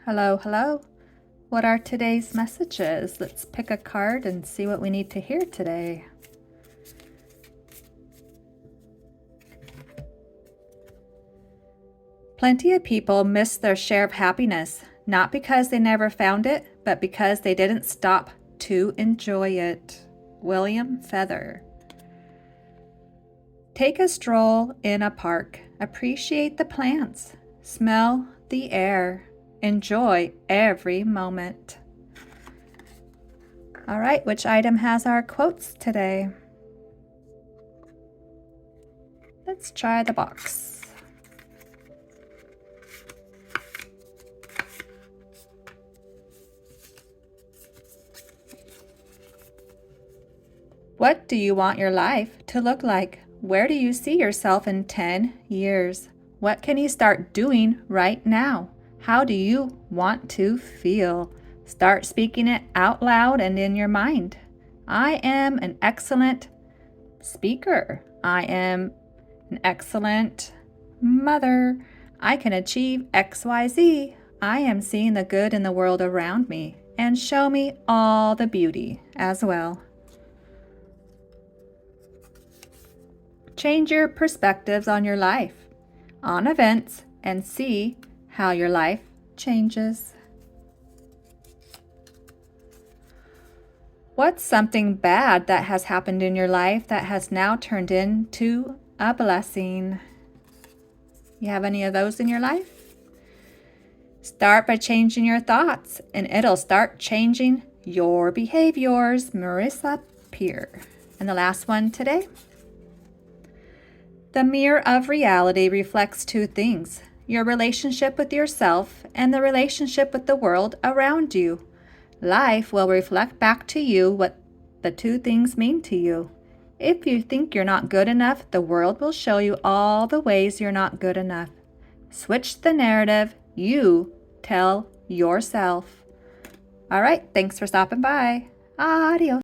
Hello, hello. What are today's messages? Let's pick a card and see what we need to hear today. Plenty of people miss their share of happiness, not because they never found it, but because they didn't stop to enjoy it. William Feather. Take a stroll in a park. Appreciate the plants. Smell the air. Enjoy every moment. All right, which item has our quotes today? Let's try the box. What do you want your life to look like? Where do you see yourself in 10 years? What can you start doing right now? How do you want to feel? Start speaking it out loud and in your mind. I am an excellent speaker. I am an excellent mother. I can achieve XYZ. I am seeing the good in the world around me and show me all the beauty as well. Change your perspectives on your life, on events, and see how your life changes. What's something bad that has happened in your life that has now turned into a blessing? You have any of those in your life? Start by changing your thoughts, and it'll start changing your behaviors. Marissa Peer. And the last one today. The mirror of reality reflects two things: your relationship with yourself and the relationship with the world around you. Life will reflect back to you what the two things mean to you. If you think you're not good enough, the world will show you all the ways you're not good enough. Switch the narrative you tell yourself. All right, thanks for stopping by. Adios.